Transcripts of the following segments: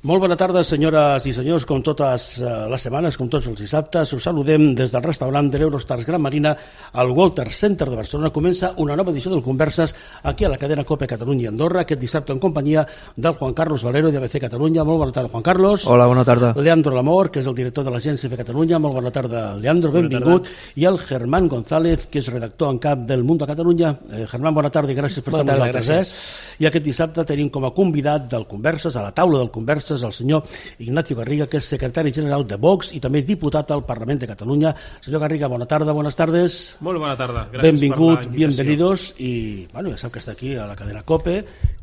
Molt bona tarda, senyores i senyors, com totes les setmanes, com tots els dissabtes. Us saludem des del restaurant de l'Eurostars Gran Marina al Walter Center de Barcelona. Comença una nova edició del Converses aquí a la cadena COPE Catalunya i Andorra, aquest dissabte en companyia del Juan Carlos Valero de ABC Catalunya. Molt bona tarda, Juan Carlos. Hola, bona tarda. Leandro Lamor, que és el director de l'Agència de Catalunya. Molt bona tarda, Leandro, benvingut. I el Germán González, que és redactor en cap del Mundo a Catalunya. Germán, bona tarda i gràcies per estar amb nosaltres. I aquest dissabte tenim com a convidat del Converses, a la taula del Converses, el senyor Ignacio Garriga, que és secretari general de Vox i també diputat al Parlament de Catalunya. Senyor Garriga, bona tarda, buenas tardes. Molt bona tarda, gràcies benvingut, per la invitació. Bienvenidos, i bueno, ja sap que està aquí a la cadena COPE,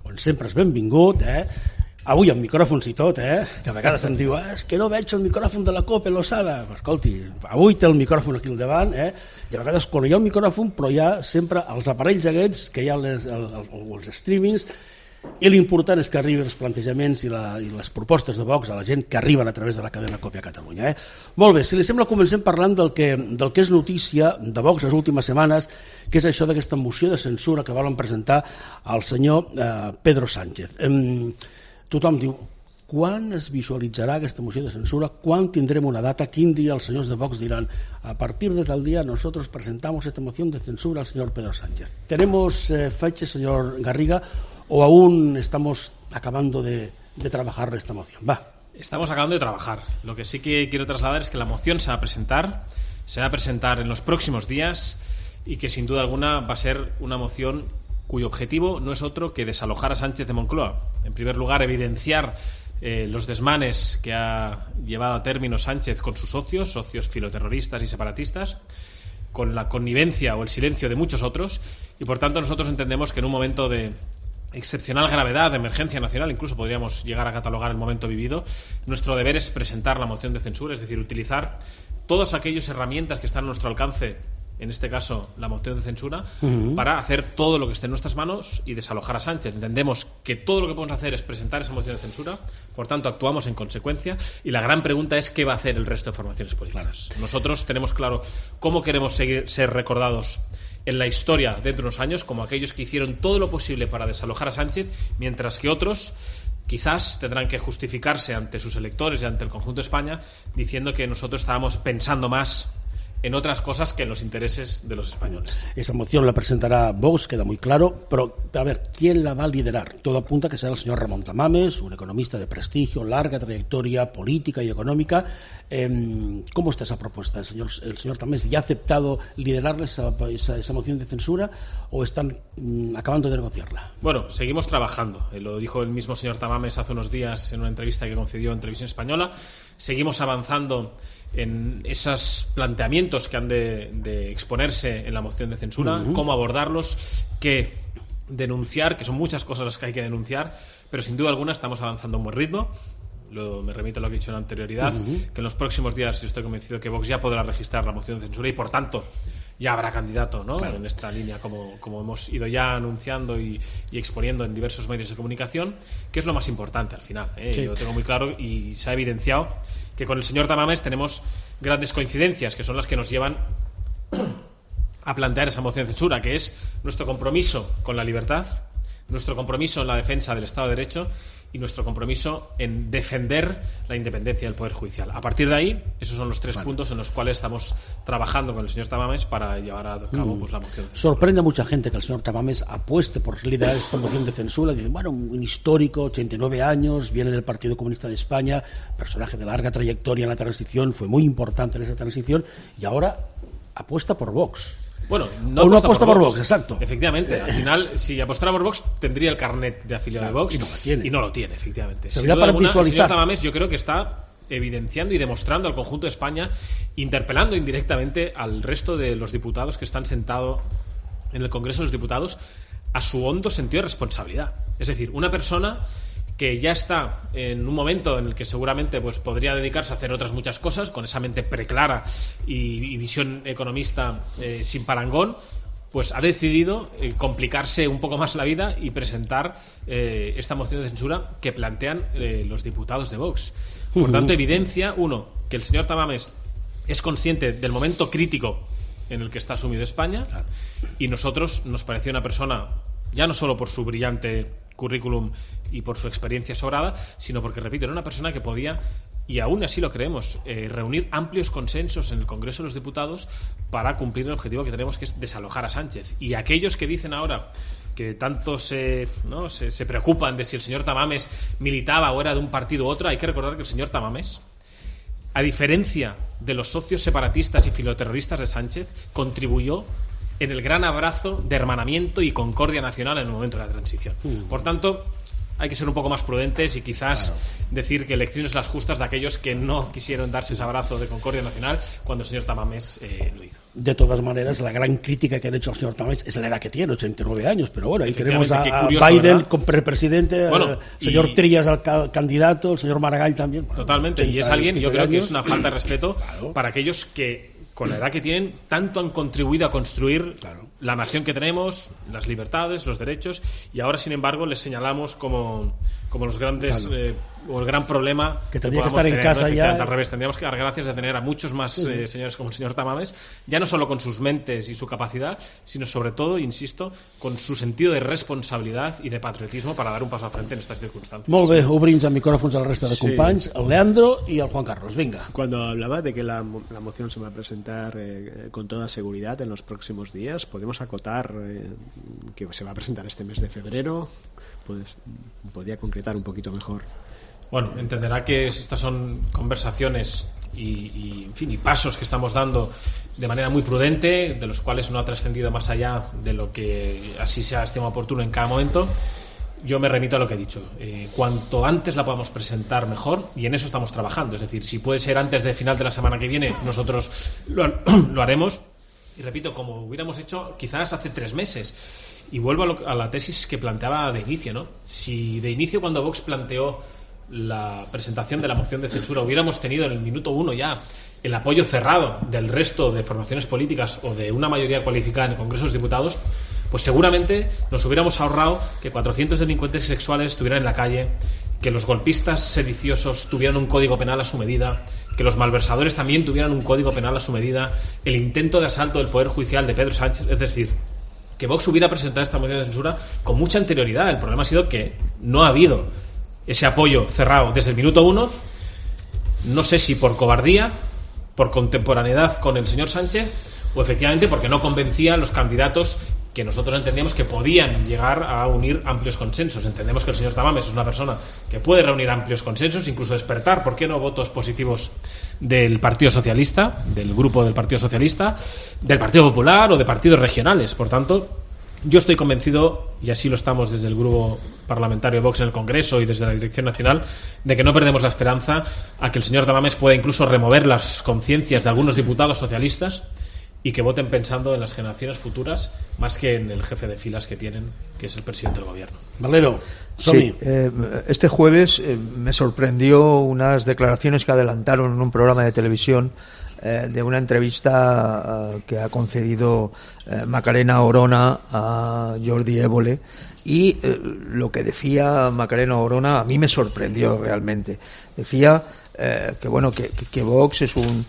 on sempre és benvingut, avui amb micròfons i tot, que a vegades em diu és que no veig el micròfon de la COPE, l'Osada. Escolti, avui té el micròfon aquí al davant, i a vegades quan hi ha el micròfon, però hi ha sempre els aparells aquests, que hi ha els streamings, i l'important és que arribin els plantejaments i les propostes de Vox a la gent que arriben a través de la cadena COPE a Catalunya. Molt bé, si li sembla, comencem parlant del que és notícia de Vox les últimes setmanes, que és això d'aquesta moció de censura que volen presentar al senyor Pedro Sánchez. Tothom diu, quan es visualitzarà aquesta moció de censura? Quan tindrem una data? Quin dia els senyors de Vox diran a partir de tal día nosotros presentamos esta moción de censura al señor Pedro Sánchez? ¿Tenemos fecha, señor Garriga, o aún estamos acabando de trabajar esta moción? Estamos acabando de trabajar. Lo que sí que quiero trasladar es que la moción se va a presentar en los próximos días y que sin duda alguna va a ser una moción cuyo objetivo no es otro que desalojar a Sánchez de Moncloa. En primer lugar, evidenciar los desmanes que ha llevado a término Sánchez con sus socios filoterroristas y separatistas, con la connivencia o el silencio de muchos otros, y por tanto nosotros entendemos que en un momento de excepcional gravedad, de emergencia nacional, incluso podríamos llegar a catalogar el momento vivido, nuestro deber es presentar la moción de censura, es decir, utilizar todas aquellas herramientas que están a nuestro alcance, en este caso la moción de censura, para hacer todo lo que esté en nuestras manos y desalojar a Sánchez. Entendemos que todo lo que podemos hacer es presentar esa moción de censura, por tanto actuamos en consecuencia, y la gran pregunta es qué va a hacer el resto de formaciones políticas. Nosotros tenemos claro cómo queremos ser recordados en la historia dentro de unos años como aquellos que hicieron todo lo posible para desalojar a Sánchez, mientras que otros quizás tendrán que justificarse ante sus electores y ante el conjunto de España diciendo que nosotros estábamos pensando más en otras cosas que en los intereses de los españoles. Esa moción la presentará Vox, queda muy claro, pero a ver, ¿quién la va a liderar? Todo apunta que será el señor Ramón Tamames, un economista de prestigio, larga trayectoria política y económica. ¿Cómo está esa propuesta? ¿El señor Tamames ya ha aceptado liderar esa moción de censura o están acabando de negociarla? Bueno, seguimos trabajando. Lo dijo el mismo señor Tamames hace unos días en una entrevista que concedió en Televisión Española. Seguimos avanzando en esos planteamientos que han de exponerse en la moción de censura, cómo abordarlos, qué denunciar, que son muchas cosas las que hay que denunciar, pero sin duda alguna estamos avanzando a un buen ritmo. Me remito a lo que he dicho en anterioridad, que en los próximos días yo estoy convencido que Vox ya podrá registrar la moción de censura y por tanto ya habrá candidato, ¿no? Claro. En esta línea, como hemos ido ya anunciando y exponiendo en diversos medios de comunicación, que es lo más importante al final. Sí. Yo tengo muy claro y se ha evidenciado que con el señor Tamames tenemos grandes coincidencias, que son las que nos llevan a plantear esa moción de censura, que es nuestro compromiso con la libertad, nuestro compromiso en la defensa del Estado de Derecho y nuestro compromiso en defender la independencia del Poder Judicial. A partir de ahí, esos son los tres puntos en los cuales estamos trabajando con el señor Tamames para llevar a cabo la moción de censura. Sorprende a mucha gente que el señor Tamames apueste por liderar esta moción de censura. Dicen, bueno, un histórico, 89 años, viene del Partido Comunista de España, personaje de larga trayectoria en la transición, fue muy importante en esa transición y ahora apuesta por Vox. Bueno, no apuesta por Vox, exacto. Efectivamente, al final, si apostara por Vox, tendría el carnet de afiliado de Vox y no lo tiene, efectivamente. Sería para visualizar. El señor Tamames yo creo que está evidenciando y demostrando al conjunto de España, interpelando indirectamente al resto de los diputados que están sentados en el Congreso de los Diputados a su hondo sentido de responsabilidad. Es decir, una persona que ya está en un momento en el que seguramente pues podría dedicarse a hacer otras muchas cosas, con esa mente preclara y visión economista sin parangón, pues ha decidido complicarse un poco más la vida y presentar esta moción de censura que plantean los diputados de Vox. Por tanto, evidencia, uno, que el señor Tamames es consciente del momento crítico en el que está sumido España, y nosotros nos pareció una persona, ya no solo por su brillante currículum y por su experiencia sobrada, sino porque, repito, era una persona que podía, y aún así lo creemos, reunir amplios consensos en el Congreso de los Diputados para cumplir el objetivo que tenemos, que es desalojar a Sánchez. Y aquellos que dicen ahora que tanto se preocupan de si el señor Tamames militaba o era de un partido u otro, hay que recordar que el señor Tamames, a diferencia de los socios separatistas y filoterroristas de Sánchez, contribuyó en el gran abrazo de hermanamiento y concordia nacional en el momento de la transición. Por tanto, hay que ser un poco más prudentes y quizás decir que elecciones las justas de aquellos que no quisieron darse ese abrazo de concordia nacional cuando el señor Tamames lo hizo. De todas maneras, la gran crítica que han hecho al señor Tamames es la edad que tiene, 89 años, pero bueno, ahí tenemos a curioso, Biden como presidente, el señor Trías al candidato, el señor Maragall también. Bueno, totalmente, y es alguien, yo creo que es una falta de respeto para aquellos que con la edad que tienen, tanto han contribuido a construir la nación que tenemos, las libertades, los derechos, y ahora, sin embargo, les señalamos como los grandes o el gran problema que tendría que estar en casa ya. Al revés, tendríamos que dar gracias de tener a muchos más señores como el señor Tamames, ya no solo con sus mentes y su capacidad, sino sobre todo, insisto, con su sentido de responsabilidad y de patriotismo para dar un paso al frente en estas circunstancias. Molt bé, obrim els micròfons al resto de companys, el Leandro y el Juan Carlos. Venga. Cuando hablaba de que la moción se va a presentar con toda seguridad en los próximos días, podemos acotar que se va a presentar este mes de febrero. Pues podría concretar un poquito mejor. Bueno, entenderá que estas son conversaciones y pasos que estamos dando de manera muy prudente, de los cuales no ha trascendido más allá de lo que así sea estimo oportuno en cada momento. Yo me remito a lo que he dicho. Cuanto antes la podamos presentar, mejor, y en eso estamos trabajando. Es decir, si puede ser antes del final de la semana que viene, nosotros lo haremos. Y repito, como hubiéramos hecho quizás hace 3 meses. Y vuelvo a la tesis que planteaba de inicio, ¿no? Si de inicio, cuando Vox planteó la presentación de la moción de censura, hubiéramos tenido en el minuto 1 ya el apoyo cerrado del resto de formaciones políticas o de una mayoría cualificada en el Congreso de los Diputados, pues seguramente nos hubiéramos ahorrado que 400 delincuentes sexuales estuvieran en la calle, que los golpistas sediciosos tuvieran un código penal a su medida, que los malversadores también tuvieran un código penal a su medida, el intento de asalto del Poder Judicial de Pedro Sánchez, es decir, que Vox hubiera presentado esta moción de censura con mucha anterioridad. El problema ha sido que no ha habido ese apoyo cerrado desde el minuto 1, no sé si por cobardía, por contemporaneidad con el señor Sánchez, o efectivamente porque no convencía a los candidatos que nosotros entendíamos que podían llegar a unir amplios consensos. Entendemos que el señor Tamames es una persona que puede reunir amplios consensos, incluso despertar, ¿por qué no?, votos positivos del Partido Socialista, del grupo del Partido Socialista, del Partido Popular o de partidos regionales. Por tanto, yo estoy convencido, y así lo estamos desde el grupo parlamentario de Vox en el Congreso y desde la Dirección Nacional, de que no perdemos la esperanza a que el señor Tamames pueda incluso remover las conciencias de algunos diputados socialistas y que voten pensando en las generaciones futuras más que en el jefe de filas que tienen, que es el presidente del gobierno. Valero, sí, este jueves me sorprendió unas declaraciones que adelantaron en un programa de televisión de una entrevista que ha concedido Macarena Orona a Jordi Évole, y lo que decía Macarena Orona a mí me sorprendió realmente. Decía que Vox es un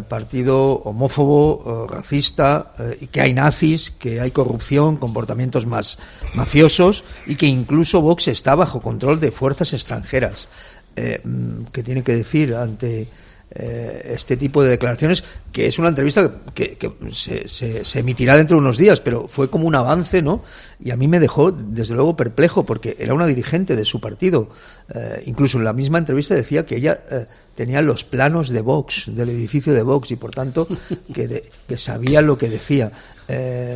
partido homófobo, racista, y que hay nazis, que hay corrupción, comportamientos más mafiosos, y que incluso Vox está bajo control de fuerzas extranjeras. ¿Qué tiene que decir ante este tipo de declaraciones? Que es una entrevista que se emitirá dentro de unos días, pero fue como un avance, ¿no? Y a mí me dejó desde luego perplejo, porque era una dirigente de su partido. Incluso en la misma entrevista decía que ella tenía los planos de Vox, del edificio de Vox, y por tanto que sabía lo que decía.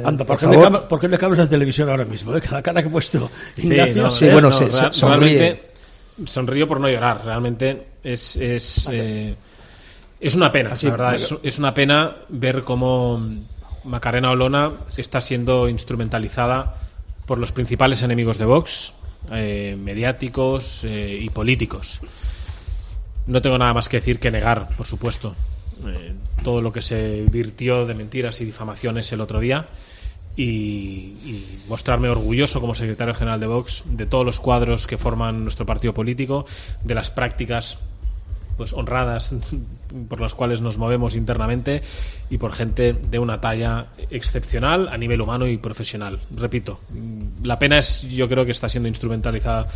Anda, ¿por qué le cambias la televisión ahora mismo? La cara que he puesto Ignacio. Sonrío por no llorar. Realmente es una pena, la verdad. Es una pena ver cómo Macarena Olona está siendo instrumentalizada por los principales enemigos de Vox, mediáticos y políticos. No tengo nada más que decir que negar, por supuesto, todo lo que se virtió de mentiras y difamaciones el otro día, y mostrarme orgulloso como secretario general de Vox de todos los cuadros que forman nuestro partido político, de las prácticas pues honradas por las cuales nos movemos internamente y por gente de una talla excepcional a nivel humano y profesional. Repito, la pena es, yo creo que está siendo instrumentalizada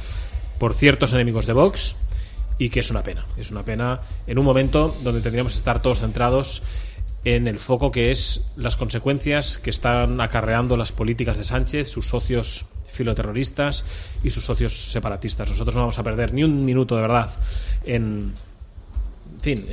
por ciertos enemigos de Vox y que es una pena en un momento donde tendríamos que estar todos centrados en el foco que es las consecuencias que están acarreando las políticas de Sánchez, sus socios filoterroristas y sus socios separatistas. Nosotros no vamos a perder ni un minuto de verdad en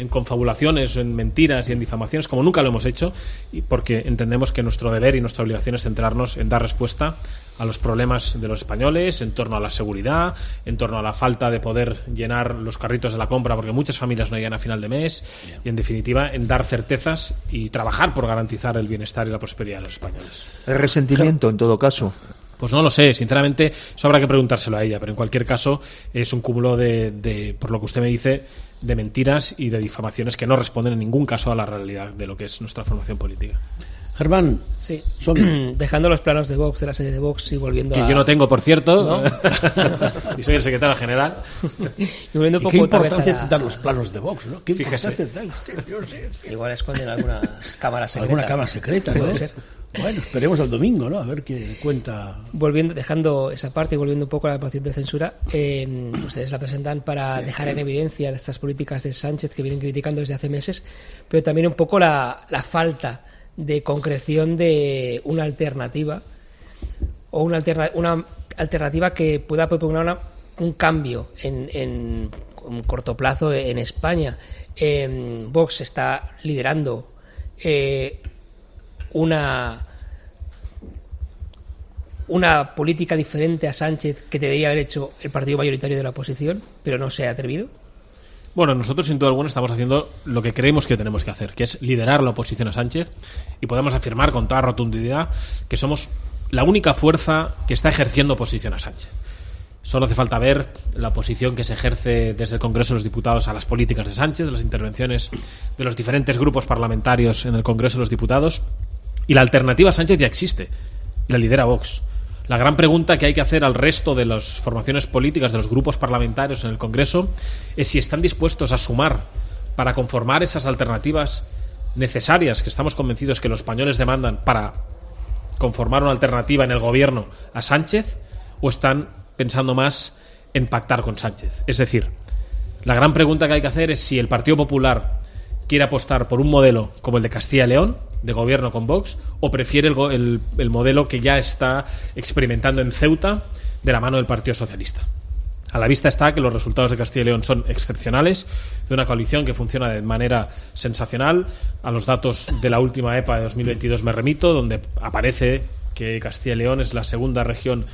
confabulaciones, en mentiras y en difamaciones, como nunca lo hemos hecho, y porque entendemos que nuestro deber y nuestra obligación es centrarnos en dar respuesta a los problemas de los españoles en torno a la seguridad, en torno a la falta de poder llenar los carritos de la compra porque muchas familias no llegan a final de mes, y en definitiva en dar certezas y trabajar por garantizar el bienestar y la prosperidad de los españoles. ¿El resentimiento en todo caso? Pues no lo sé, sinceramente, eso habrá que preguntárselo a ella, pero en cualquier caso es un cúmulo de, por lo que usted me dice, de mentiras y de difamaciones que no responden en ningún caso a la realidad de lo que es nuestra formación política. Germán, sí. Dejando los planos de Vox, de la sede de Vox y volviendo que a... yo no tengo, por cierto, ¿no? y soy el secretario general. Y volviendo un ¿y qué poco tal vez importancia a la... dan los planos de Vox, ¿no? ¿Qué Fíjese. importancia dan? Yo no sé. Igual esconden alguna cámara secreta. Alguna cámara secreta, ¿no? Puede ser. Bueno, esperemos al domingo, ¿no? A ver qué cuenta. Dejando esa parte y volviendo un poco a la moción de censura, ustedes la presentan para dejar en evidencia estas políticas de Sánchez que vienen criticando desde hace meses, pero también un poco la falta de concreción de una alternativa o una alternativa que pueda proponer un cambio en corto plazo en España. Vox está liderando una política diferente a Sánchez que debería haber hecho el partido mayoritario de la oposición, pero no se ha atrevido. Bueno, nosotros sin duda alguna estamos haciendo lo que creemos que tenemos que hacer, que es liderar la oposición a Sánchez, y podemos afirmar con toda rotundidad que somos la única fuerza que está ejerciendo oposición a Sánchez. Solo hace falta ver la oposición que se ejerce desde el Congreso de los Diputados a las políticas de Sánchez, las intervenciones de los diferentes grupos parlamentarios en el Congreso de los Diputados, y la alternativa a Sánchez ya existe, la lidera Vox. La gran pregunta que hay que hacer al resto de las formaciones políticas, de los grupos parlamentarios en el Congreso, es si están dispuestos a sumar para conformar esas alternativas necesarias que estamos convencidos que los españoles demandan para conformar una alternativa en el gobierno a Sánchez, o están pensando más en pactar con Sánchez. Es decir, la gran pregunta que hay que hacer es si el Partido Popular quiere apostar por un modelo como el de Castilla y León, de gobierno con Vox, o prefiere el modelo que ya está experimentando en Ceuta de la mano del Partido Socialista. A la vista está que los resultados de Castilla y León son excepcionales, de una coalición que funciona de manera sensacional. A los datos de la última EPA de 2022 me remito, donde aparece que Castilla y León es la segunda región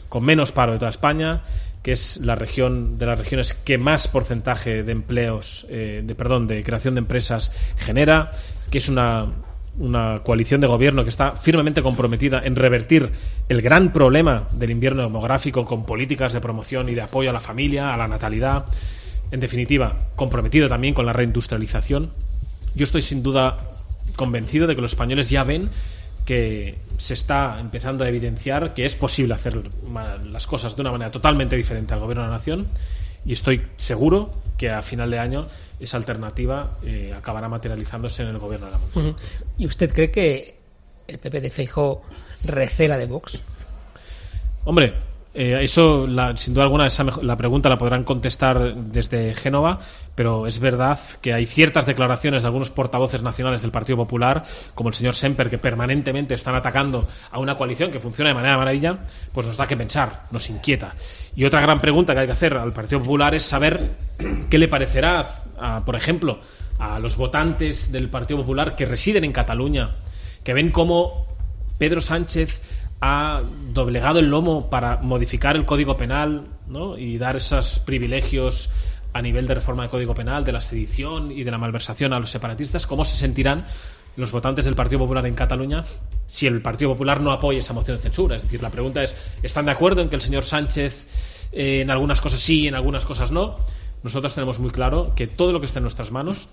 con menos paro de toda España, que es la región de las regiones que más porcentaje de empleos, de creación de empresas genera, que es una coalición de gobierno que está firmemente comprometida en revertir el gran problema del invierno demográfico con políticas de promoción y de apoyo a la familia, a la natalidad. En definitiva, comprometido también con la reindustrialización. Yo estoy sin duda convencido de que los españoles ya ven que se está empezando a evidenciar que es posible hacer las cosas de una manera totalmente diferente al gobierno de la nación, y estoy seguro que a final de año esa alternativa acabará materializándose en el gobierno de la Moncloa. ¿Y usted cree que el PP de Feijóo recela de Vox? Hombre, eso sin duda alguna la pregunta la podrán contestar desde Génova, pero es verdad que hay ciertas declaraciones de algunos portavoces nacionales del Partido Popular, como el señor Semper, que permanentemente están atacando a una coalición que funciona de manera maravilla, pues nos da que pensar, nos inquieta. Y otra gran pregunta que hay que hacer al Partido Popular es saber qué le parecerá, por ejemplo, a los votantes del Partido Popular que residen en Cataluña, que ven cómo Pedro Sánchez ha doblegado el lomo para modificar el Código Penal, ¿no?, y dar esos privilegios a nivel de reforma del Código Penal, de la sedición y de la malversación a los separatistas. ¿Cómo se sentirán los votantes del Partido Popular en Cataluña si el Partido Popular no apoya esa moción de censura? Es decir, la pregunta es, ¿están de acuerdo en que el señor Sánchez en algunas cosas sí, en algunas cosas no? Nosotros tenemos muy claro que todo lo que esté en nuestras manos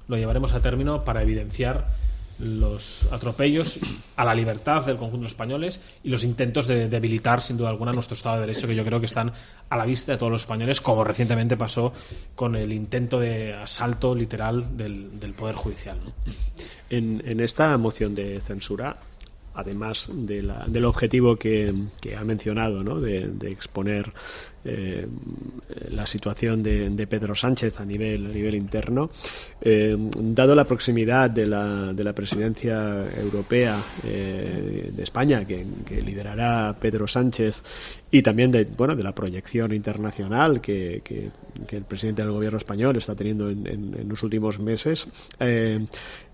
lo llevaremos a término para evidenciar los atropellos a la libertad del conjunto de los españoles y los intentos de debilitar sin duda alguna nuestro Estado de Derecho, que yo creo que están a la vista de todos los españoles, como recientemente pasó con el intento de asalto literal del Poder Judicial, ¿no? En esta moción de censura, además del objetivo que ha mencionado, ¿no? de exponer la situación de Pedro Sánchez a nivel interno, dado la proximidad de la presidencia europea de España que liderará Pedro Sánchez, y también de la proyección internacional que el presidente del gobierno español está teniendo en los últimos meses,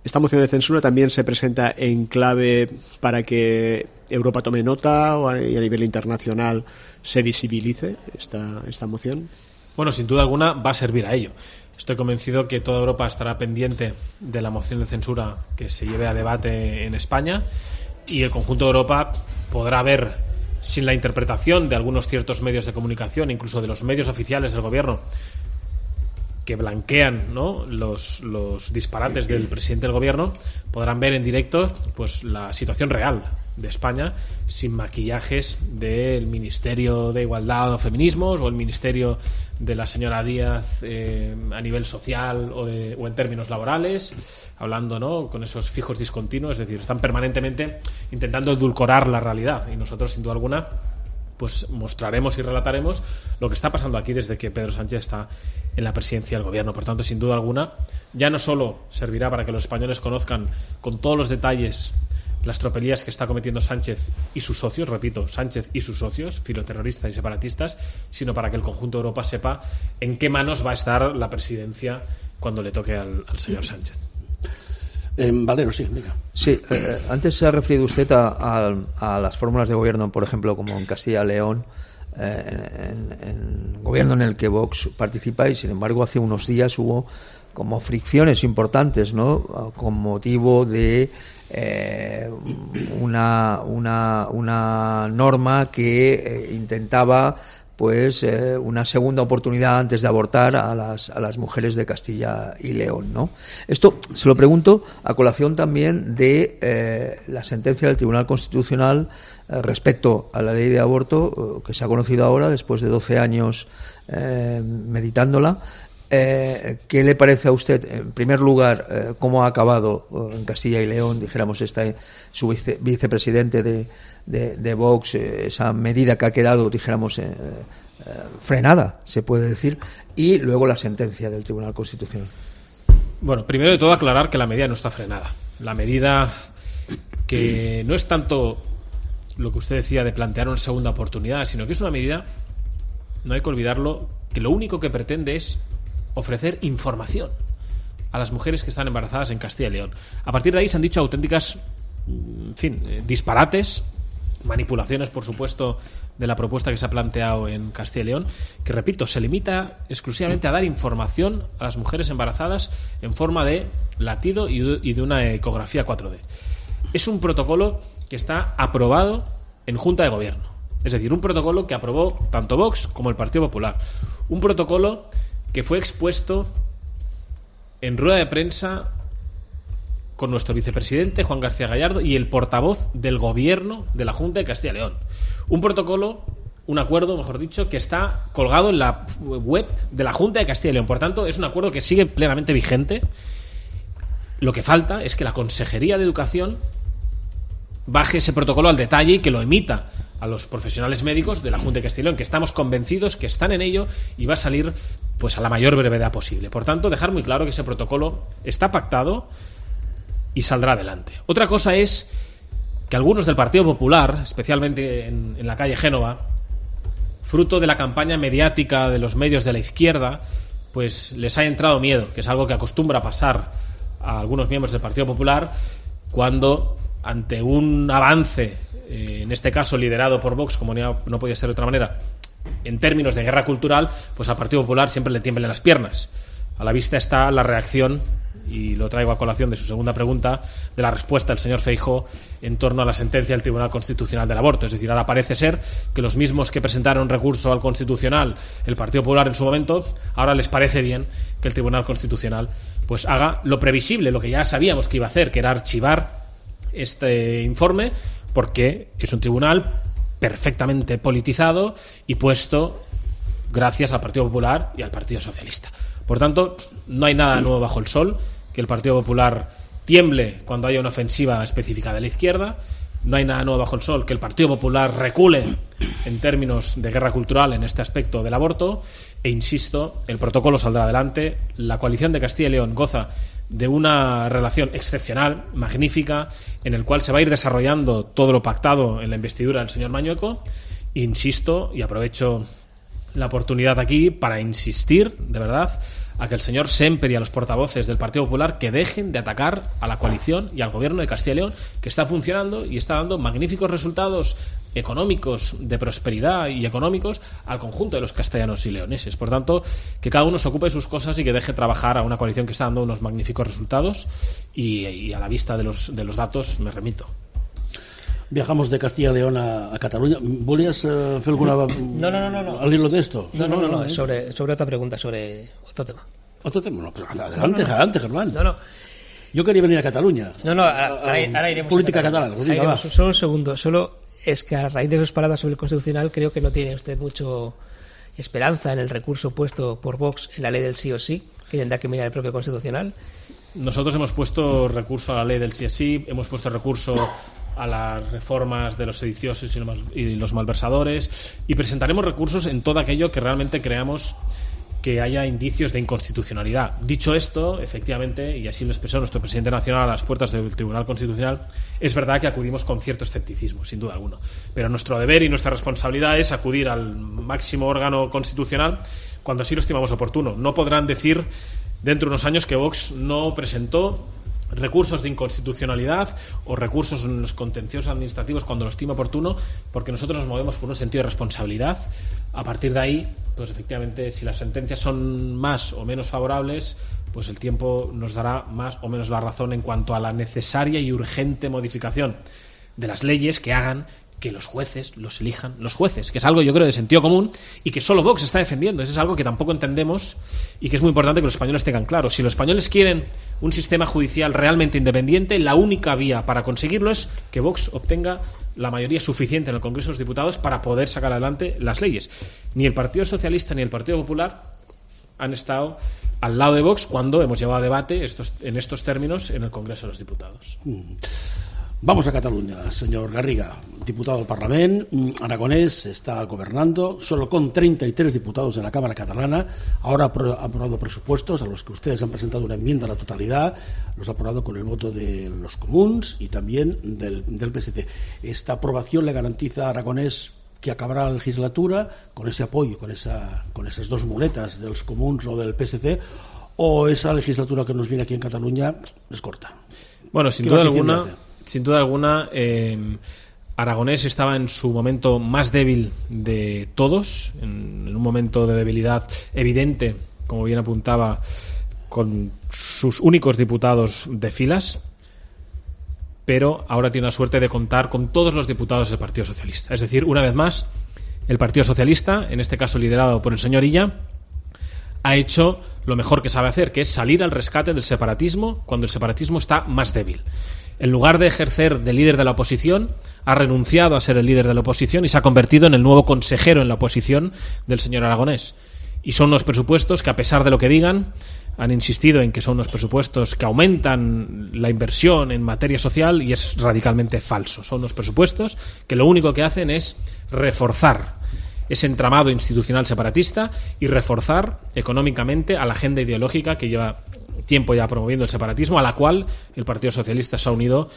esta moción de censura también se presenta en clave para que Europa tome nota y a nivel internacional se visibilice esta moción. Bueno, sin duda alguna va a servir a ello. Estoy convencido que toda Europa estará pendiente de la moción de censura que se lleve a debate en España, y el conjunto de Europa podrá ver, sin la interpretación de algunos ciertos medios de comunicación, incluso de los medios oficiales del gobierno, que blanquean, ¿no?, los disparates del presidente del gobierno, podrán ver en directo pues la situación real de España, sin maquillajes del Ministerio de Igualdad o Feminismos o el Ministerio de la señora Díaz a nivel social o en términos laborales, hablando, ¿no?, con esos fijos discontinuos. Es decir, están permanentemente intentando edulcorar la realidad, y nosotros, sin duda alguna, pues mostraremos y relataremos lo que está pasando aquí desde que Pedro Sánchez está en la presidencia del gobierno. Por tanto, sin duda alguna, ya no solo servirá para que los españoles conozcan con todos los detalles las tropelías que está cometiendo Sánchez y sus socios, repito, Sánchez y sus socios, filoterroristas y separatistas, sino para que el conjunto de Europa sepa en qué manos va a estar la presidencia cuando le toque al señor Sánchez. Valero, sí, diga. Sí, antes se ha referido usted a las fórmulas de gobierno, por ejemplo, como en Castilla y León, en gobierno en el que Vox participa, y sin embargo hace unos días hubo como fricciones importantes, ¿no?, con motivo de una norma que intentaba pues una segunda oportunidad antes de abortar a las mujeres de Castilla y León, ¿no? Esto se lo pregunto a colación también de la sentencia del Tribunal Constitucional respecto a la ley de aborto, que se ha conocido ahora después de 12 años meditándola. ¿Qué le parece a usted, en primer lugar, cómo ha acabado en Castilla y León, dijéramos, su vicepresidente de Vox, esa medida que ha quedado, dijéramos, frenada, se puede decir, y luego la sentencia del Tribunal Constitucional? Bueno, primero de todo aclarar que la medida no está frenada. La medida, que no es tanto lo que usted decía de plantear una segunda oportunidad, sino que es una medida, no hay que olvidarlo, que lo único que pretende es ofrecer información a las mujeres que están embarazadas en Castilla y León. A partir de ahí se han dicho auténticas, en fin, disparates, manipulaciones, por supuesto, de la propuesta que se ha planteado en Castilla y León, que, repito, se limita exclusivamente a dar información a las mujeres embarazadas en forma de latido y de una ecografía 4D. Es un protocolo que está aprobado en Junta de Gobierno. Es decir, un protocolo que aprobó tanto Vox como el Partido Popular. Un protocolo que fue expuesto en rueda de prensa con nuestro vicepresidente Juan García Gallardo y el portavoz del gobierno de la Junta de Castilla y León. Un protocolo, un acuerdo, mejor dicho, que está colgado en la web de la Junta de Castilla y León. Por tanto, es un acuerdo que sigue plenamente vigente. Lo que falta es que la Consejería de Educación baje ese protocolo al detalle y que lo emita a los profesionales médicos de la Junta de Castilla y León, que estamos convencidos que están en ello y va a salir pues a la mayor brevedad posible. Por tanto, dejar muy claro que ese protocolo está pactado y saldrá adelante. Otra cosa es que algunos del Partido Popular, especialmente en la calle Génova, fruto de la campaña mediática de los medios de la izquierda, pues les ha entrado miedo, que es algo que acostumbra pasar a algunos miembros del Partido Popular cuando, ante un avance, en este caso liderado por Vox, como no podía ser de otra manera, en términos de guerra cultural, pues al Partido Popular siempre le tiemblan las piernas. A la vista está la reacción, y lo traigo a colación de su segunda pregunta, de la respuesta del señor Feijóo en torno a la sentencia del Tribunal Constitucional del aborto. Es decir, ahora parece ser que los mismos que presentaron recurso al Constitucional, el Partido Popular en su momento, ahora les parece bien que el Tribunal Constitucional pues haga lo previsible, lo que ya sabíamos que iba a hacer, que era archivar este informe, porque es un tribunal perfectamente politizado y puesto gracias al Partido Popular y al Partido Socialista. Por tanto, no hay nada nuevo bajo el sol, que el Partido Popular tiemble cuando haya una ofensiva específica de la izquierda. No hay nada nuevo bajo el sol, que el Partido Popular recule en términos de guerra cultural en este aspecto del aborto. E insisto, el protocolo saldrá adelante. La coalición de Castilla y León goza de una relación excepcional, magnífica, en el cual se va a ir desarrollando todo lo pactado en la investidura del señor Mañueco. Insisto, y aprovecho la oportunidad aquí para insistir, de verdad, a que el señor Semper y a los portavoces del Partido Popular que dejen de atacar a la coalición y al gobierno de Castilla y León, que está funcionando y está dando magníficos resultados económicos, de prosperidad y económicos al conjunto de los castellanos y leoneses. Por tanto, que cada uno se ocupe de sus cosas y que deje trabajar a una coalición que está dando unos magníficos resultados, y a la vista de los datos me remito. Viajamos de Castilla y León a Cataluña. ¿Volías hacer alguna No. al hilo de esto? No. Sobre otra pregunta, sobre otro tema. ¿Otro tema? No, pero adelante, Germán. No. Yo quería venir a Cataluña. Ahora iremos política a catalana. Ahí iremos. Solo un segundo. Solo es que a raíz de sus palabras sobre el Constitucional, creo que no tiene usted mucho esperanza en el recurso puesto por Vox en la ley del sí o sí, que tendrá que mirar el propio Constitucional. Nosotros hemos puesto recurso a la ley del sí o sí, hemos puesto recurso a las reformas de los sediciosos y los malversadores, y presentaremos recursos en todo aquello que realmente creamos que haya indicios de inconstitucionalidad. Dicho esto, efectivamente, y así lo expresó nuestro presidente nacional a las puertas del Tribunal Constitucional, es verdad que acudimos con cierto escepticismo, sin duda alguna, pero nuestro deber y nuestra responsabilidad es acudir al máximo órgano constitucional cuando así lo estimamos oportuno. No podrán decir dentro de unos años que Vox no presentó recursos de inconstitucionalidad o recursos en los contenciosos administrativos cuando lo estime oportuno, porque nosotros nos movemos por un sentido de responsabilidad. A partir de ahí, pues efectivamente, si las sentencias son más o menos favorables, pues el tiempo nos dará más o menos la razón en cuanto a la necesaria y urgente modificación de las leyes que hagan que los jueces los elijan los jueces, que es algo, yo creo, de sentido común y que solo Vox está defendiendo. Eso es algo que tampoco entendemos y que es muy importante que los españoles tengan claro. Si los españoles quieren un sistema judicial realmente independiente, la única vía para conseguirlo es que Vox obtenga la mayoría suficiente en el Congreso de los Diputados para poder sacar adelante las leyes. Ni el Partido Socialista ni el Partido Popular han estado al lado de Vox cuando hemos llevado a debate en estos términos en el Congreso de los Diputados. Vamos a Cataluña, señor Garriga, diputado del Parlamento. Aragonés está gobernando solo con 33 diputados en la Cámara catalana. Ahora ha aprobado presupuestos a los que ustedes han presentado una enmienda a la totalidad. Los ha aprobado con el voto de los comuns y también del PSC. Esta aprobación le garantiza a Aragonés que acabará la legislatura con ese apoyo, con esas dos muletas de los comuns o del PSC, o esa legislatura que nos viene aquí en Cataluña es corta. Bueno, sin duda alguna, Aragonés estaba en su momento más débil de todos, en un momento de debilidad evidente, como bien apuntaba, con sus únicos diputados de filas, pero ahora tiene la suerte de contar con todos los diputados del Partido Socialista. Es decir, una vez más, el Partido Socialista, en este caso liderado por el señor Illa, ha hecho lo mejor que sabe hacer, que es salir al rescate del separatismo cuando el separatismo está más débil. En lugar de ejercer de líder de la oposición, ha renunciado a ser el líder de la oposición y se ha convertido en el nuevo consejero en la oposición del señor Aragonés. Y son unos presupuestos que, a pesar de lo que digan, han insistido en que son unos presupuestos que aumentan la inversión en materia social, y es radicalmente falso. Son unos presupuestos que lo único que hacen es reforzar ese entramado institucional separatista y reforzar económicamente a la agenda ideológica que lleva tiempo ya promoviendo el separatismo, a la cual el Partido Socialista se ha unido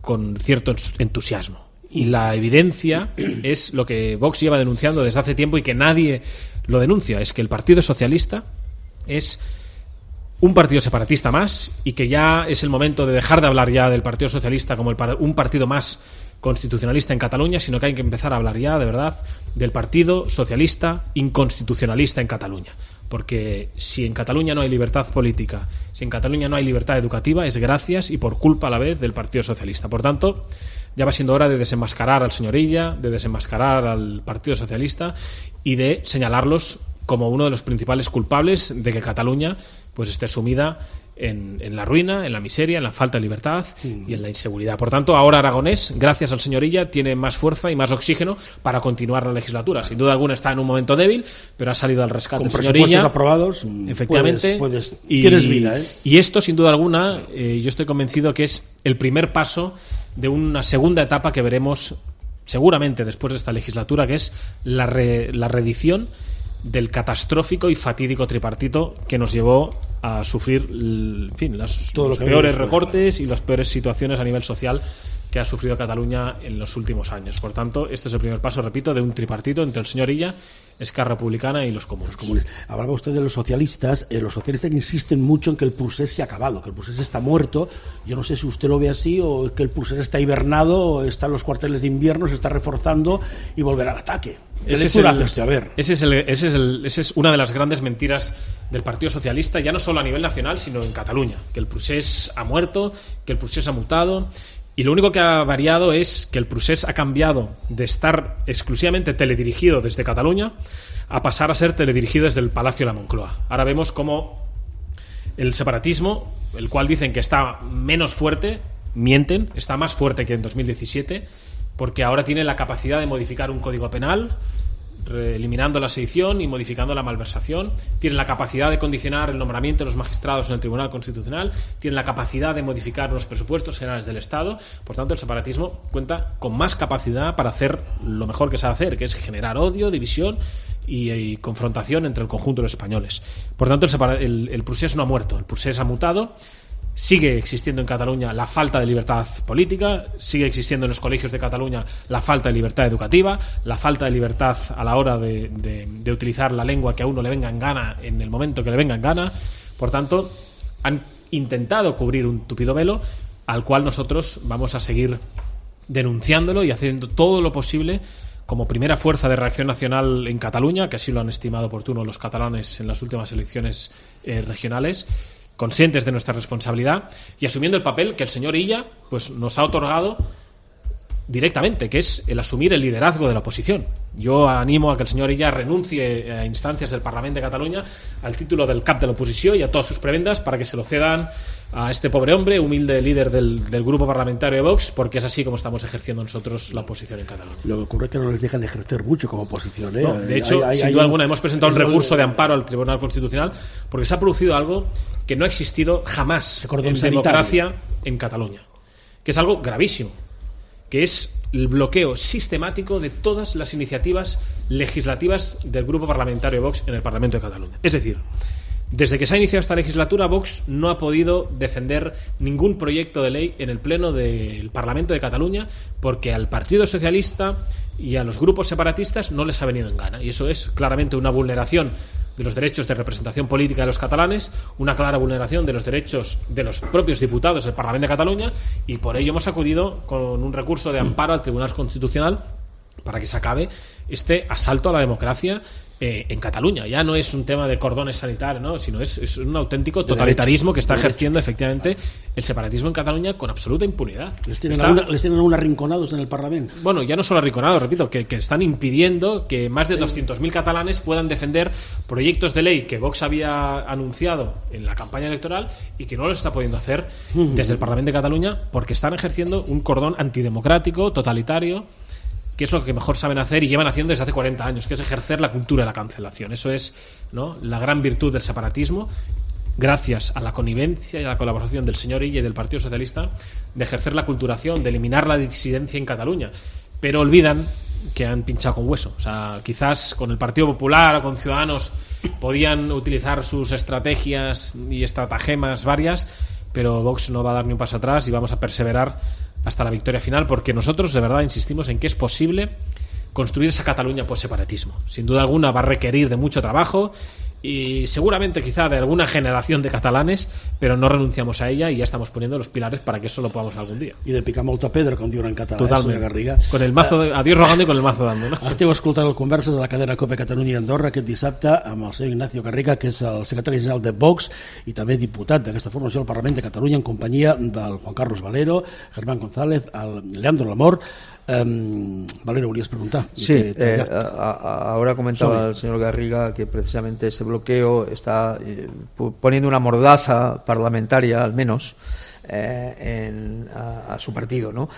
con cierto entusiasmo. Y la evidencia es lo que Vox lleva denunciando desde hace tiempo y que nadie lo denuncia, es que el Partido Socialista es un partido separatista más y que ya es el momento de dejar de hablar ya del Partido Socialista como un partido más constitucionalista en Cataluña, sino que hay que empezar a hablar ya, de verdad, del Partido Socialista inconstitucionalista en Cataluña. Porque si en Cataluña no hay libertad política, si en Cataluña no hay libertad educativa, es gracias y por culpa a la vez del Partido Socialista. Por tanto, ya va siendo hora de desenmascarar al señor Illa, de desenmascarar al Partido Socialista y de señalarlos como uno de los principales culpables de que Cataluña pues esté sumida en la ruina, en la miseria, en la falta de libertad y en la inseguridad. Por tanto, ahora Aragonés, gracias al señor Illa, tiene más fuerza y más oxígeno para continuar la legislatura. Sin duda alguna está en un momento débil, pero ha salido al rescate Con el señor presupuestos Illa. aprobados, Efectivamente. tienes vida, ¿eh? Y esto, sin duda alguna, yo estoy convencido que es el primer paso de una segunda etapa que veremos seguramente después de esta legislatura, que es la reedición del catastrófico y fatídico tripartito que nos llevó a sufrir, en fin, los peores recortes y las peores situaciones a nivel social que ha sufrido Cataluña en los últimos años. Por tanto, este es el primer paso, repito, de un tripartito entre el señor Illa, Esquerra Republicana y los comunes. Hablaba usted de los socialistas insisten mucho en que el procés se ha acabado, que el procés está muerto. Yo no sé si usted lo ve así o es que el procés está hibernado o está en los cuarteles de invierno, se está reforzando y volverá al ataque. ¿Qué lectura hace usted? A ver. Esa es una de las grandes mentiras del Partido Socialista, ya no solo a nivel nacional, sino en Cataluña, que el procés ha muerto, que el procés ha mutado. Y lo único que ha variado es que el procés ha cambiado de estar exclusivamente teledirigido desde Cataluña a pasar a ser teledirigido desde el Palacio de la Moncloa. Ahora vemos cómo el separatismo, el cual dicen que está menos fuerte, mienten, está más fuerte que en 2017, porque ahora tiene la capacidad de modificar un código penal, eliminando la sedición y modificando la malversación, tienen la capacidad de condicionar el nombramiento de los magistrados en el Tribunal Constitucional, tienen la capacidad de modificar los presupuestos generales del Estado. Por tanto, el separatismo cuenta con más capacidad para hacer lo mejor que sabe hacer, que es generar odio, división y confrontación entre el conjunto de los españoles. Por tanto, el procés no ha muerto, el procés ha mutado. Sigue existiendo en Cataluña la falta de libertad política, sigue existiendo en los colegios de Cataluña la falta de libertad educativa, la falta de libertad a la hora de utilizar la lengua que a uno le venga en gana en el momento que le venga en gana. Por tanto, han intentado cubrir un tupido velo al cual nosotros vamos a seguir denunciándolo y haciendo todo lo posible como primera fuerza de reacción nacional en Cataluña, que así lo han estimado oportuno los catalanes en las últimas elecciones regionales, conscientes de nuestra responsabilidad y asumiendo el papel que el señor Illa pues nos ha otorgado directamente, que es el asumir el liderazgo de la oposición. Yo animo a que el señor Illa renuncie a instancias del Parlamento de Cataluña al título del cap de la oposición y a todas sus prebendas para que se lo cedan a este pobre hombre, humilde líder del grupo parlamentario de Vox, porque es así como estamos ejerciendo nosotros la oposición en Cataluña. Lo que ocurre es que no les dejan ejercer mucho como oposición, ¿eh? No, de hecho, sin duda alguna, hemos presentado un recurso de amparo al Tribunal Constitucional porque se ha producido algo que no ha existido jamás en democracia en Cataluña, que es algo gravísimo, que es el bloqueo sistemático de todas las iniciativas legislativas del grupo parlamentario de Vox en el Parlamento de Cataluña. Es decir, desde que se ha iniciado esta legislatura, Vox no ha podido defender ningún proyecto de ley en el Pleno del Parlamento de Cataluña porque al Partido Socialista y a los grupos separatistas no les ha venido en gana. Y eso es claramente una vulneración de los derechos de representación política de los catalanes, una clara vulneración de los derechos de los propios diputados del Parlamento de Cataluña, y por ello hemos acudido con un recurso de amparo al Tribunal Constitucional para que se acabe este asalto a la democracia en Cataluña. Ya no es un tema de cordones sanitarios, ¿no? Sino es un auténtico totalitarismo que está ejerciendo efectivamente el separatismo en Cataluña con absoluta impunidad. ¿Les tienen algunos arrinconados en el Parlamento? Bueno, ya no solo arrinconados, repito, que están impidiendo que más de 200.000 catalanes puedan defender proyectos de ley que Vox había anunciado en la campaña electoral y que no lo está pudiendo hacer desde el Parlamento de Cataluña porque están ejerciendo un cordón antidemocrático, totalitario, que es lo que mejor saben hacer y llevan haciendo desde hace 40 años, que es ejercer la cultura de la cancelación. Eso es, ¿no?, la gran virtud del separatismo, gracias a la connivencia y a la colaboración del señor Illa y del Partido Socialista, de ejercer la culturación, de eliminar la disidencia en Cataluña. Pero olvidan que han pinchado con hueso. O sea, quizás con el Partido Popular o con Ciudadanos podían utilizar sus estrategias y estratagemas varias, pero Vox no va a dar ni un paso atrás y vamos a perseverar hasta la victoria final, porque nosotros de verdad insistimos en que es posible construir esa Cataluña post-separatismo. Sin duda alguna va a requerir de mucho trabajo y seguramente quizá de alguna generación de catalanes, pero no renunciamos a ella y ya estamos poniendo los pilares para que eso lo podamos algun dia. I de picar molta pedra, com diuen en català. Totalment. Garriga. Con el mazo a Dios rogando y con el mazo dando, no? Esteu escoltant el Converses a la cadena COPE Catalunya i Andorra aquest dissabte amb el senyor Ignacio Garriga, que és el secretari general de Vox i també diputat d'aquesta formació al Parlament de Catalunya, en companyia del Juan Carlos Valero, Germán González, el Leandro Lamor. Valero, volías preguntar. Sí, ahora comentaba el señor Garriga que precisamente este bloqueo está poniendo una mordaza parlamentaria, al menos, a su partido, ¿no?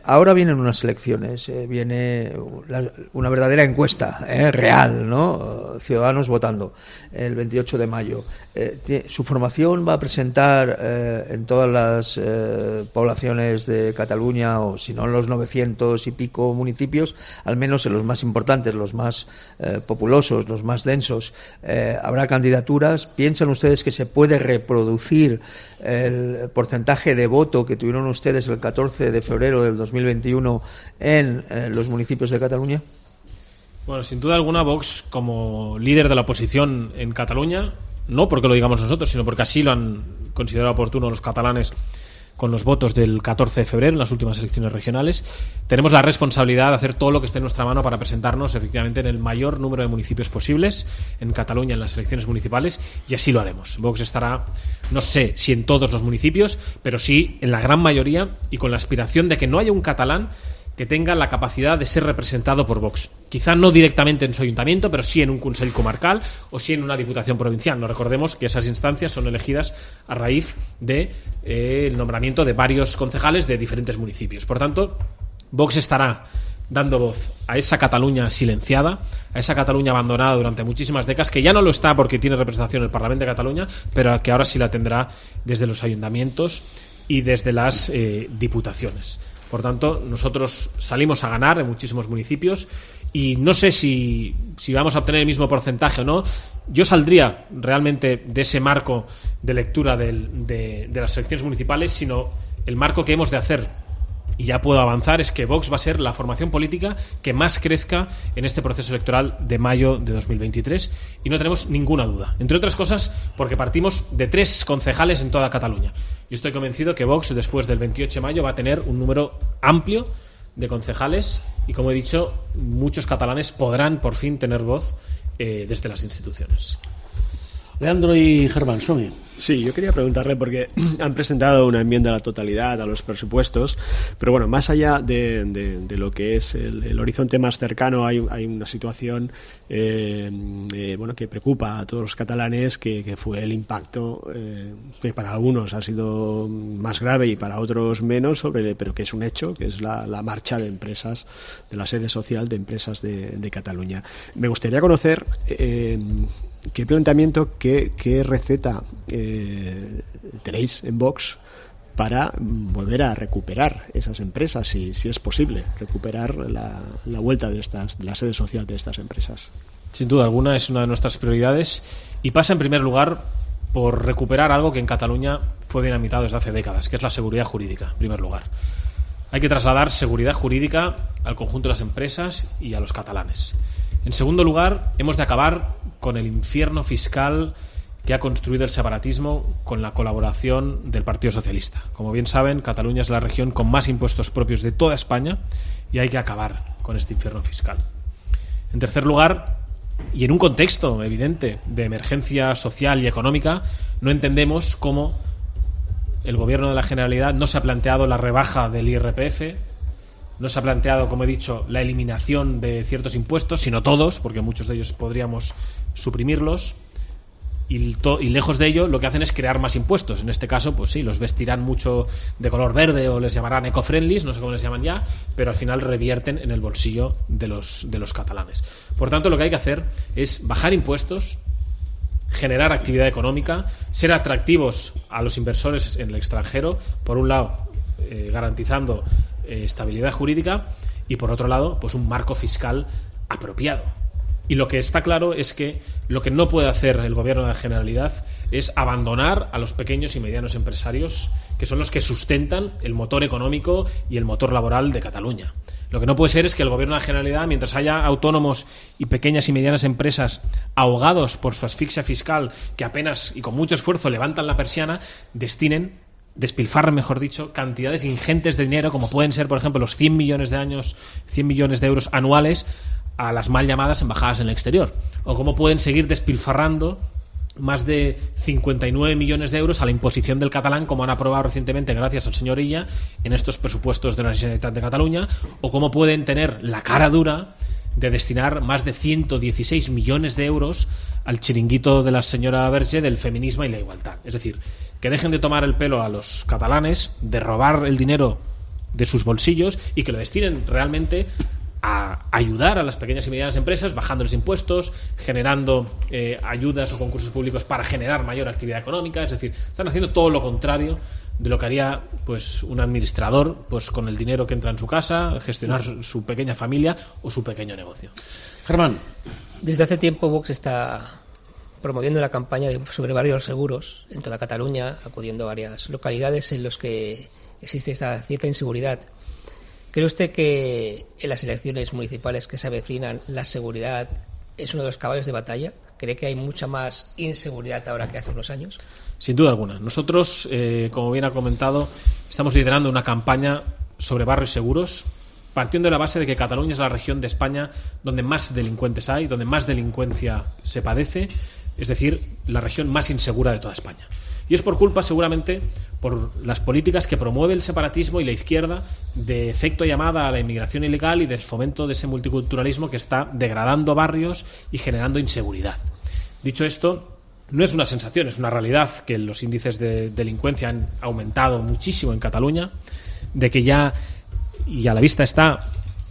Ahora vienen unas elecciones, viene una verdadera encuesta real, ¿no? Ciudadanos votando el 28 de mayo. Su formación va a presentar en todas las poblaciones de Cataluña, o si no en los 900 y pico municipios, al menos en los más importantes, los más populosos, los más densos, habrá candidaturas. ¿Piensan ustedes que se puede reproducir el porcentaje de voto que tuvieron ustedes el 14 de febrero del 2021 en los municipios de Cataluña? Bueno, sin duda alguna, Vox, como líder de la oposición en Cataluña, no porque lo digamos nosotros, sino porque así lo han considerado oportuno los catalanes con los votos del 14 de febrero en las últimas elecciones regionales, tenemos la responsabilidad de hacer todo lo que esté en nuestra mano para presentarnos efectivamente en el mayor número de municipios posibles en Cataluña en las elecciones municipales, y así lo haremos. Vox estará, no sé si en todos los municipios, pero sí en la gran mayoría, y con la aspiración de que no haya un catalán que tenga la capacidad de ser representado por Vox. Quizá no directamente en su ayuntamiento, pero sí en un consell comarcal o sí en una diputación provincial. No recordemos que esas instancias son elegidas a raíz de el nombramiento de varios concejales de diferentes municipios. Por tanto, Vox estará dando voz a esa Cataluña silenciada, a esa Cataluña abandonada durante muchísimas décadas, que ya no lo está porque tiene representación en el Parlamento de Cataluña, pero que ahora sí la tendrá desde los ayuntamientos y desde las diputaciones. Por tanto, nosotros salimos a ganar en muchísimos municipios y no sé si vamos a obtener el mismo porcentaje o no. Yo saldría realmente de ese marco de lectura de las elecciones municipales, sino el marco que hemos de hacer, y ya puedo avanzar, es que Vox va a ser la formación política que más crezca en este proceso electoral de mayo de 2023, y no tenemos ninguna duda. Entre otras cosas, porque partimos de 3 concejales en toda Cataluña. Yo estoy convencido que Vox, después del 28 de mayo, va a tener un número amplio de concejales y, como he dicho, muchos catalanes podrán por fin tener voz desde las instituciones. Leandro y Germán, Somi. Sí, yo quería preguntarle porque han presentado una enmienda a la totalidad a los presupuestos, pero bueno, más allá de lo que es el horizonte más cercano, hay una situación bueno, que preocupa a todos los catalanes, que fue el impacto que para algunos ha sido más grave y para otros menos, pero que es un hecho, que es la marcha de empresas, de la sede social de empresas de Cataluña. Me gustaría conocer ¿qué planteamiento, qué receta tenéis en Vox para volver a recuperar esas empresas, si es posible recuperar la vuelta de la sede social de estas empresas? Sin duda alguna es una de nuestras prioridades, y pasa en primer lugar por recuperar algo que en Cataluña fue dinamitado desde hace décadas, que es la seguridad jurídica. En primer lugar, hay que trasladar seguridad jurídica al conjunto de las empresas y a los catalanes. En segundo lugar, hemos de acabar con el infierno fiscal que ha construido el separatismo con la colaboración del Partido Socialista. Como bien saben, Cataluña es la región con más impuestos propios de toda España y hay que acabar con este infierno fiscal. En tercer lugar, y en un contexto evidente de emergencia social y económica, no entendemos cómo el Gobierno de la Generalidad no se ha planteado la rebaja del IRPF, no se ha planteado, como he dicho, la eliminación de ciertos impuestos, sino todos, porque muchos de ellos podríamos suprimirlos, y lejos de ello lo que hacen es crear más impuestos. En este caso, pues sí, los vestirán mucho de color verde o les llamarán eco-friendlies, no sé cómo les llaman ya, pero al final revierten en el bolsillo de los catalanes. Por tanto, lo que hay que hacer es bajar impuestos, generar actividad económica, ser atractivos a los inversores en el extranjero, por un lado garantizando estabilidad jurídica y por otro lado pues un marco fiscal apropiado. Y lo que está claro es que lo que no puede hacer el Gobierno de la Generalidad es abandonar a los pequeños y medianos empresarios, que son los que sustentan el motor económico y el motor laboral de Cataluña. Lo que no puede ser es que el Gobierno de la Generalidad, mientras haya autónomos y pequeñas y medianas empresas ahogados por su asfixia fiscal, que apenas y con mucho esfuerzo levantan la persiana, despilfarren, mejor dicho, cantidades ingentes de dinero, como pueden ser, por ejemplo, los 100 millones de euros anuales a las mal llamadas embajadas en el exterior, o cómo pueden seguir despilfarrando más de 59 millones de euros a la imposición del catalán, como han aprobado recientemente gracias al señor Illa en estos presupuestos de la Generalitat de Cataluña, o cómo pueden tener la cara dura de destinar más de 116 millones de euros al chiringuito de la señora Verge del feminismo y la igualdad. Es decir, que dejen de tomar el pelo a los catalanes, de robar el dinero de sus bolsillos y que lo destinen realmente a ayudar a las pequeñas y medianas empresas, bajándoles impuestos, generando ayudas o concursos públicos para generar mayor actividad económica. Es decir, están haciendo todo lo contrario de lo que haría pues un administrador pues con el dinero que entra en su casa, gestionar su pequeña familia o su pequeño negocio. Germán. Desde hace tiempo Vox está promoviendo la campaña sobre barrios seguros en toda Cataluña, acudiendo a varias localidades en las que existe esta cierta inseguridad. ¿Cree usted que en las elecciones municipales que se avecinan la seguridad es uno de los caballos de batalla? ¿Cree que hay mucha más inseguridad ahora que hace unos años? Sin duda alguna. Nosotros, como bien ha comentado, estamos liderando una campaña sobre barrios seguros, partiendo de la base de que Cataluña es la región de España donde más delincuentes hay, donde más delincuencia se padece, es decir, la región más insegura de toda España. Y es por culpa, seguramente, por las políticas que promueve el separatismo y la izquierda, de efecto llamada a la inmigración ilegal y del fomento de ese multiculturalismo que está degradando barrios y generando inseguridad. Dicho esto, no es una sensación, es una realidad que los índices de delincuencia han aumentado muchísimo en Cataluña, de que ya, y a la vista está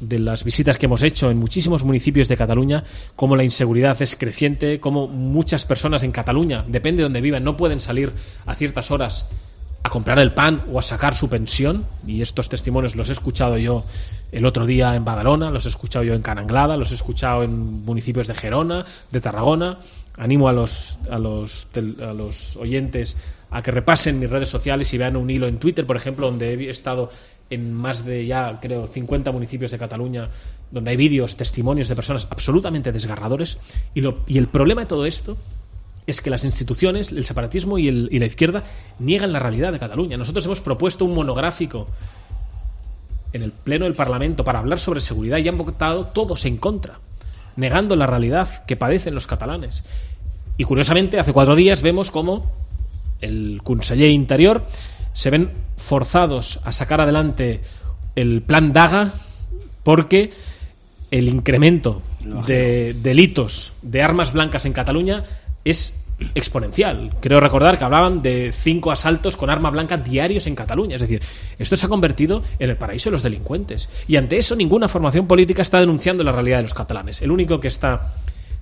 de las visitas que hemos hecho en muchísimos municipios de Cataluña, cómo la inseguridad es creciente, cómo muchas personas en Cataluña, depende de donde vivan, no pueden salir a ciertas horas a comprar el pan o a sacar su pensión, y estos testimonios los he escuchado yo el otro día en Badalona, los he escuchado yo en Cananglada, los he escuchado en municipios de Gerona, de Tarragona. Animo a los oyentes a que repasen mis redes sociales y vean un hilo en Twitter, por ejemplo, donde he estado en más de ya, creo, 50 municipios de Cataluña, donde hay vídeos, testimonios de personas absolutamente desgarradores. Y el problema de todo esto es que las instituciones, el separatismo y la izquierda niegan la realidad de Cataluña. Nosotros hemos propuesto un monográfico en el Pleno del Parlamento para hablar sobre seguridad y han votado todos en contra, negando la realidad que padecen los catalanes. Y curiosamente, hace 4 días vemos cómo el conseller Interior se ven forzados a sacar adelante el plan Daga porque el incremento de delitos de armas blancas en Cataluña es exponencial. Creo recordar que hablaban de 5 asaltos con arma blanca diarios en Cataluña. Es decir, esto se ha convertido en el paraíso de los delincuentes. Y ante eso ninguna formación política está denunciando la realidad de los catalanes. El único que está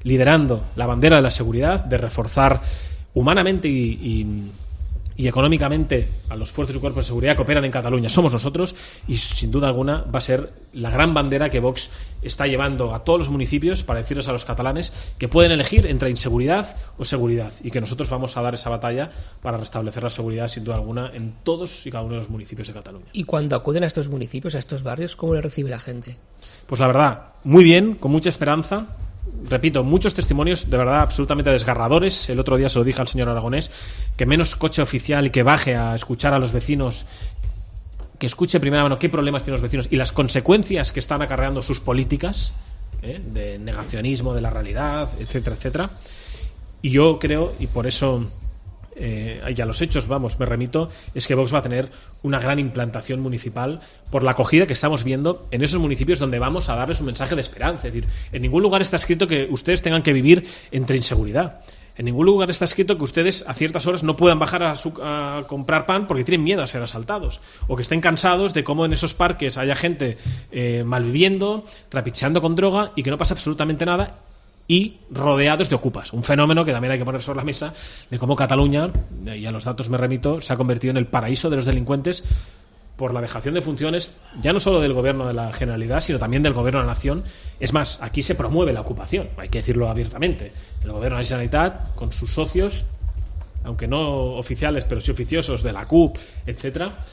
liderando la bandera de la seguridad, de reforzar humanamente y económicamente a los fuerzas y cuerpos de seguridad que operan en Cataluña somos nosotros, y sin duda alguna va a ser la gran bandera que Vox está llevando a todos los municipios para decirles a los catalanes que pueden elegir entre inseguridad o seguridad, y que nosotros vamos a dar esa batalla para restablecer la seguridad sin duda alguna en todos y cada uno de los municipios de Cataluña. Y cuando acuden a estos municipios, a estos barrios, ¿cómo le recibe la gente? Pues la verdad, muy bien, con mucha esperanza. Repito, muchos testimonios de verdad absolutamente desgarradores. El otro día se lo dije al señor Aragonés, que menos coche oficial y que baje a escuchar a los vecinos, que escuche primero mano qué problemas tienen los vecinos y las consecuencias que están acarreando sus políticas, de negacionismo de la realidad, etcétera, etcétera. Y yo creo, y por eso y a los hechos, me remito, es que Vox va a tener una gran implantación municipal por la acogida que estamos viendo en esos municipios donde vamos a darles un mensaje de esperanza. Es decir, en ningún lugar está escrito que ustedes tengan que vivir entre inseguridad. En ningún lugar está escrito que ustedes a ciertas horas no puedan bajar a comprar pan porque tienen miedo a ser asaltados, o que estén cansados de cómo en esos parques haya gente malviviendo, trapicheando con droga y que no pasa absolutamente nada, y rodeados de ocupas. Un fenómeno que también hay que poner sobre la mesa, de cómo Cataluña, y a los datos me remito, se ha convertido en el paraíso de los delincuentes por la dejación de funciones, ya no solo del gobierno de la Generalidad, sino también del gobierno de la Nación. Es más, aquí se promueve la ocupación, hay que decirlo abiertamente. El gobierno de la Generalitat, con sus socios, aunque no oficiales, pero sí oficiosos, de la CUP, etcétera,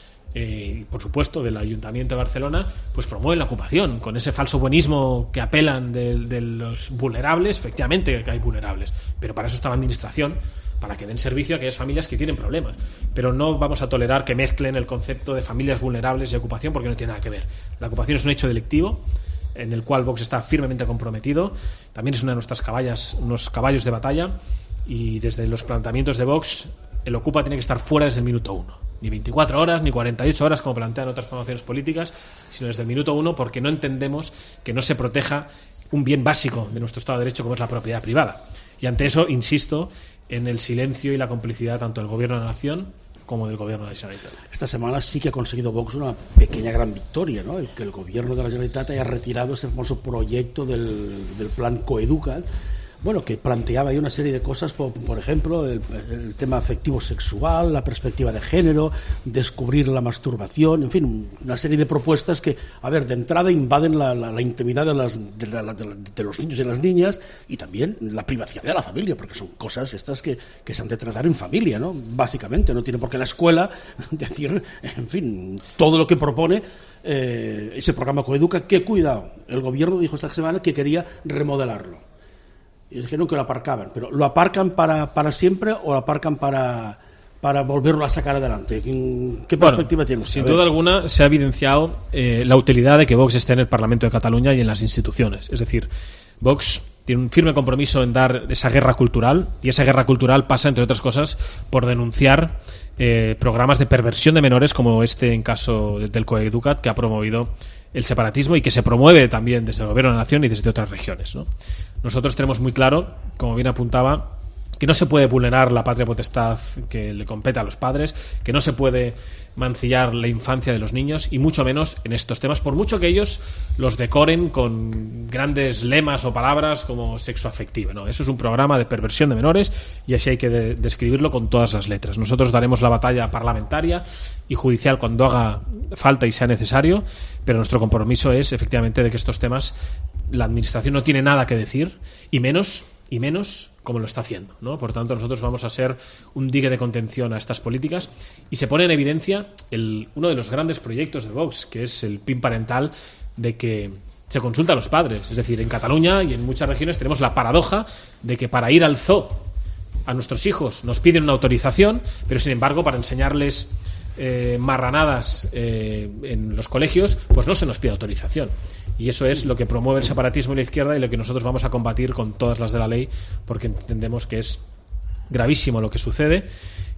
por supuesto del Ayuntamiento de Barcelona, pues promueven la ocupación con ese falso buenismo que apelan de los vulnerables. Efectivamente que hay vulnerables, pero para eso está la administración, para que den servicio a aquellas familias que tienen problemas. Pero no vamos a tolerar que mezclen el concepto de familias vulnerables y ocupación, porque no tiene nada que ver. La ocupación es un hecho delictivo en el cual Vox está firmemente comprometido. También es una de nuestras caballos de batalla, y desde los planteamientos de Vox, el ocupa tiene que estar fuera desde el minuto 1. Ni 24 horas, ni 48 horas, como plantean otras formaciones políticas, sino desde el minuto 1, porque no entendemos que no se proteja un bien básico de nuestro Estado de Derecho como es la propiedad privada. Y ante eso, insisto, en el silencio y la complicidad tanto del Gobierno de la Nación como del Gobierno de la Generalitat. Esta semana sí que ha conseguido Vox una pequeña gran victoria, ¿no? Que el Gobierno de la Generalitat haya retirado ese famoso proyecto del plan Coeduca't, bueno, que planteaba ahí una serie de cosas, por ejemplo, el tema afectivo sexual, la perspectiva de género, descubrir la masturbación, en fin, una serie de propuestas que, a ver, de entrada invaden la intimidad de los niños y las niñas, y también la privacidad de la familia, porque son cosas estas que se han de tratar en familia, ¿no? Básicamente, no tiene por qué la escuela decir, en fin, todo lo que propone ese programa Coeduca, que cuidado, el gobierno dijo esta semana que quería remodelarlo. Y dijeron que lo aparcaban, pero ¿lo aparcan para siempre o lo aparcan para volverlo a sacar adelante? ¿Qué perspectiva tiene usted? Sin duda alguna se ha evidenciado la utilidad de que Vox esté en el Parlamento de Cataluña y en las instituciones. Es decir, Vox tiene un firme compromiso en dar esa guerra cultural, y esa guerra cultural pasa, entre otras cosas, por denunciar programas de perversión de menores como este en caso del Coeduca't, que ha promovido el separatismo y que se promueve también desde el Gobierno de la Nación y desde otras regiones, ¿no? Nosotros tenemos muy claro, como bien apuntaba, que no se puede vulnerar la patria potestad que le compete a los padres, que no se puede mancillar la infancia de los niños, y mucho menos en estos temas, por mucho que ellos los decoren con grandes lemas o palabras como sexoafectiva, ¿no? Eso es un programa de perversión de menores y así hay que describirlo con todas las letras. Nosotros daremos la batalla parlamentaria y judicial cuando haga falta y sea necesario, pero nuestro compromiso es efectivamente de que estos temas la Administración no tiene nada que decir, y menos como lo está haciendo, ¿no? Por tanto, nosotros vamos a ser un dique de contención a estas políticas, y se pone en evidencia uno de los grandes proyectos de Vox, que es el PIN parental, de que se consulta a los padres. Es decir, en Cataluña y en muchas regiones tenemos la paradoja de que para ir al zoo a nuestros hijos nos piden una autorización, pero sin embargo para enseñarles marranadas en los colegios, pues no se nos pide autorización. Y eso es lo que promueve el separatismo y la izquierda, y lo que nosotros vamos a combatir con todas las de la ley, porque entendemos que es gravísimo lo que sucede.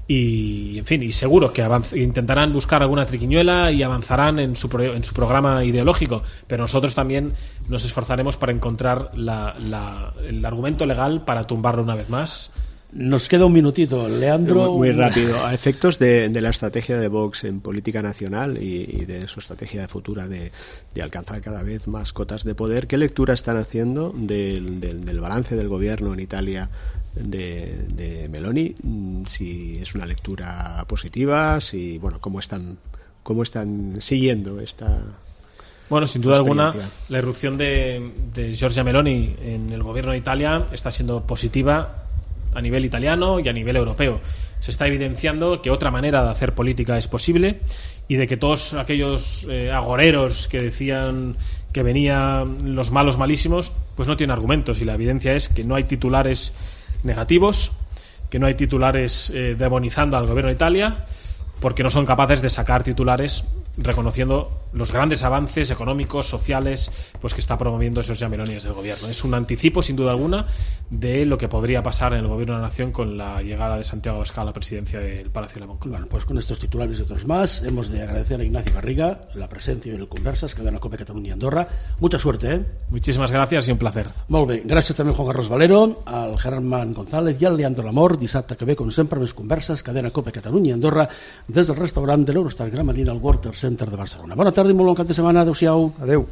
Y en fin, y seguro que intentarán buscar alguna triquiñuela y avanzarán en su programa ideológico, pero nosotros también nos esforzaremos para encontrar el argumento legal para tumbarlo una vez más. Nos queda un minutito, Leandro. Muy rápido. A efectos de la estrategia de Vox en política nacional y de su estrategia futura de alcanzar cada vez más cotas de poder, ¿qué lectura están haciendo del balance del gobierno en Italia de Meloni? Si es una lectura positiva, si cómo están siguiendo esta... Bueno, sin duda alguna, la irrupción de Giorgia Meloni en el gobierno de Italia está siendo positiva a nivel italiano y a nivel europeo. Se está evidenciando que otra manera de hacer política es posible, y de que todos aquellos agoreros que decían que venían los malos malísimos, pues no tienen argumentos, y la evidencia es que no hay titulares negativos, que no hay titulares demonizando al gobierno de Italia, porque no son capaces de sacar titulares reconociendo los grandes avances económicos, sociales, pues que está promoviendo Giorgia Meloni desde el gobierno. Es un anticipo, sin duda alguna, de lo que podría pasar en el gobierno de la Nación con la llegada de Santiago Abascal a la presidencia del Palacio de la Moncloa. Bueno, pues con estos titulares y otros más, hemos de agradecer a Ignacio Garriga la presencia en el Conversas, Cadena COPE Catalunya i Andorra. Mucha suerte, ¿eh? Muchísimas gracias y un placer. Molt bé. Gràcies també a Juan Carlos Valero, al Germán González i al Leandro Lamor. Dissabte que ve, com sempre, més converses, Cadena COPE Catalunya i Andorra, des del restaurant de l'Eurostar Gran Marina al World Trade Center de Barcelona. Bona tarda i molt bon cap de setmana. Adéu-siau. Adeu.